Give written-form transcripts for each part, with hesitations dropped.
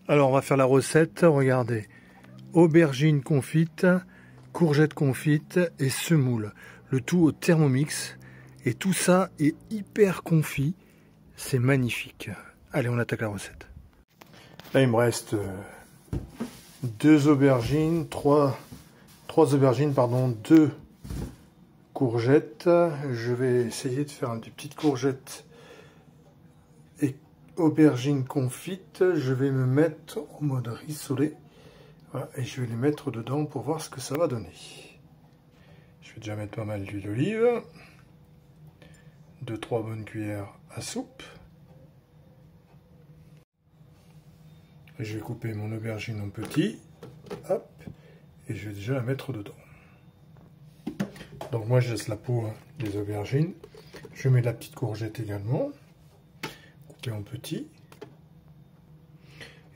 Alors on va faire la recette, regardez. Aubergine confite, courgette confite et semoule. Le tout au Thermomix. Et tout ça est hyper confit. C'est magnifique. Allez, on attaque la recette. Là, il me reste 2 aubergines, 3 aubergines, pardon, 2 courgettes. Je vais essayer de faire des petites courgettes et aubergines confites. Je vais me mettre en mode rissolé. Voilà, et je vais les mettre dedans pour voir ce que ça va donner. Je vais déjà mettre pas mal d'huile d'olive. 2-3 bonnes cuillères à soupe. Et je vais couper mon aubergine en petits. Hop. Et je vais déjà la mettre dedans. Donc moi je laisse la peau des aubergines. Je mets la petite courgette également. Coupée en petits.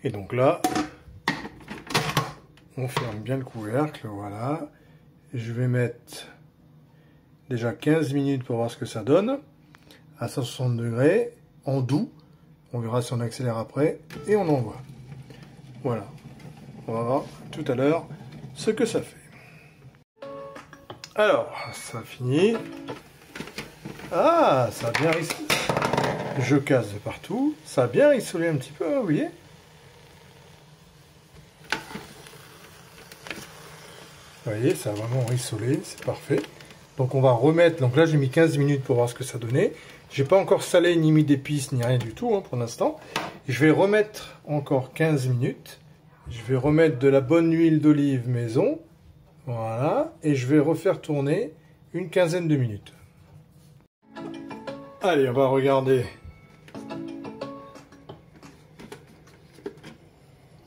Et donc là, on ferme bien le couvercle. Voilà. Et je vais mettre déjà 15 minutes pour voir ce que ça donne. À 160 degrés, en doux. On verra si on accélère après. Et on envoie. Voilà. On va voir tout à l'heure ce que ça fait. Alors, ça finit. Ah, ça a bien rissolé. Je casse de partout. Ça a bien rissolé un petit peu, vous voyez. Vous voyez, ça a vraiment rissolé. C'est parfait. Donc on va remettre. Donc là, j'ai mis 15 minutes pour voir ce que ça donnait. J'ai pas encore salé, ni mis d'épices, ni rien du tout pour l'instant. Je vais remettre encore 15 minutes. Je vais remettre de la bonne huile d'olive maison. Voilà. Et je vais refaire tourner une quinzaine de minutes. Allez, on va regarder.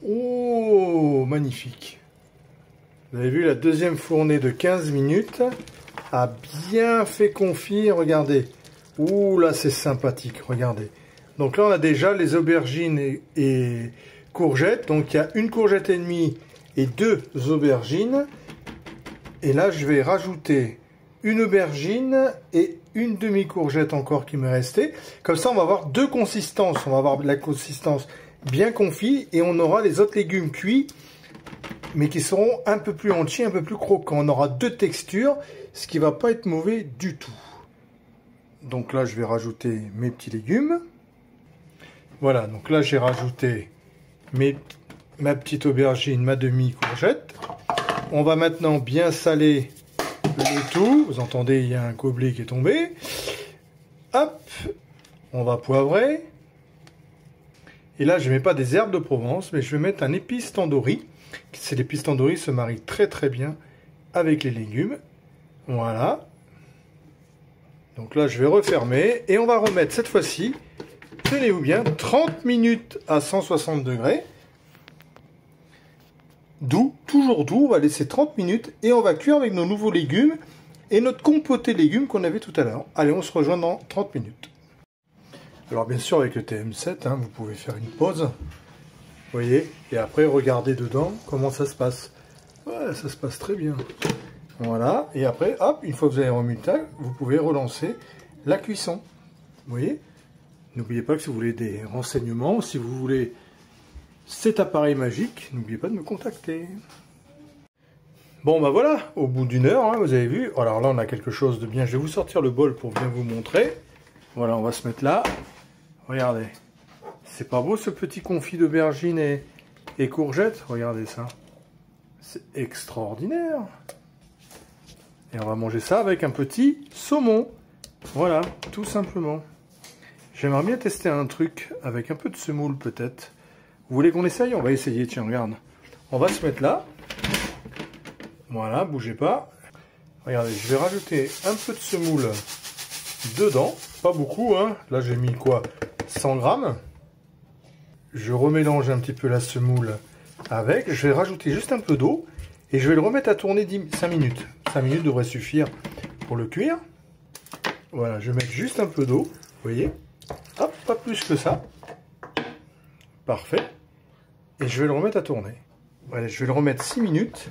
Oh, magnifique. Vous avez vu, la deuxième fournée de 15 minutes a bien fait confit. Regardez. Ouh, là, c'est sympathique. Regardez. Donc là, on a déjà les aubergines et courgettes. Donc, il y a une courgette et demie et 2 aubergines. Et là, je vais rajouter une aubergine et une demi-courgette encore qui me restait. Comme ça, on va avoir 2 consistances. On va avoir la consistance bien confit et on aura les autres légumes cuits, mais qui seront un peu plus entiers, un peu plus croquants. On aura 2 textures, ce qui va pas être mauvais du tout. Donc là, je vais rajouter mes petits légumes. Voilà, donc là, j'ai rajouté ma petite aubergine, ma demi-courgette. On va maintenant bien saler le tout. Vous entendez, il y a un gobelet qui est tombé. Hop, on va poivrer. Et là, je ne mets pas des herbes de Provence, mais je vais mettre un épice tandoori. L'épice tandoori se marie très très bien avec les légumes. Voilà. Donc là, je vais refermer et on va remettre cette fois-ci, tenez-vous bien, 30 minutes à 160 degrés. Doux, toujours doux, on va laisser 30 minutes et on va cuire avec nos nouveaux légumes et notre compoté légumes qu'on avait tout à l'heure. Allez, on se rejoint dans 30 minutes. Alors bien sûr, avec le TM7, vous pouvez faire une pause, vous voyez, et après regardez dedans comment ça se passe. Ouais, ça se passe très bien. Voilà, et après, hop, une fois que vous avez remis le tag, vous pouvez relancer la cuisson. Vous voyez? N'oubliez pas que si vous voulez des renseignements, si vous voulez cet appareil magique, n'oubliez pas de me contacter. Bon, bah voilà, au bout d'une heure, vous avez vu. Alors là, on a quelque chose de bien. Je vais vous sortir le bol pour bien vous montrer. Voilà, on va se mettre là. Regardez. C'est pas beau ce petit confit d'aubergine et courgettes? Regardez ça. C'est extraordinaire. Et on va manger ça avec un petit saumon. Voilà, tout simplement. J'aimerais bien tester un truc avec un peu de semoule peut-être. Vous voulez qu'on essaye? On va essayer, tiens, regarde. On va se mettre là. Voilà, bougez pas. Regardez, je vais rajouter un peu de semoule dedans. Pas beaucoup, Là, j'ai mis quoi? 100 grammes. Je remélange un petit peu la semoule avec. Je vais rajouter juste un peu d'eau. Et je vais le remettre à tourner 5 minutes. 5 minutes devrait suffire pour le cuire. Voilà, je vais mettre juste un peu d'eau. Vous voyez? Hop, pas plus que ça. Parfait. Et je vais le remettre à tourner. Voilà, je vais le remettre 6 minutes.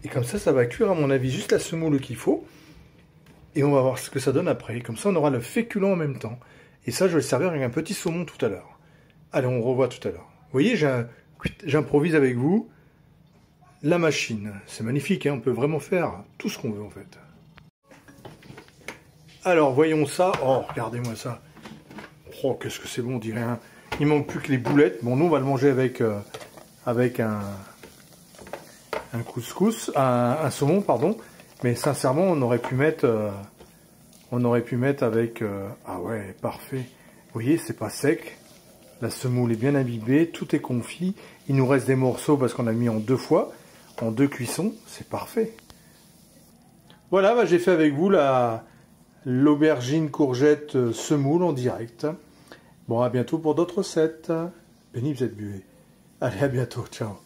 Et comme ça, ça va cuire à mon avis juste la semoule qu'il faut. Et on va voir ce que ça donne après. Comme ça, on aura le féculent en même temps. Et ça, je vais le servir avec un petit saumon tout à l'heure. Allez, on revoit tout à l'heure. voyez, j'improvise avec vous la machine. C'est magnifique, hein, on peut vraiment faire tout ce qu'on veut en fait. Alors, voyons ça. Oh, regardez-moi ça. Oh, qu'est-ce que c'est bon, on dirait un... Il manque plus que les boulettes. Bon, nous, on va le manger avec un couscous, un saumon, pardon. Mais sincèrement, on aurait pu mettre avec... ah ouais, parfait. Vous voyez, c'est pas sec. La semoule est bien imbibée, tout est confit. Il nous reste des morceaux parce qu'on a mis en 2 fois, en 2 cuissons. C'est parfait. Voilà, bah, j'ai fait avec vous l'aubergine courgette semoule en direct. Bon, à bientôt pour d'autres recettes. Béni, vous êtes buvé. Allez, à bientôt. Ciao.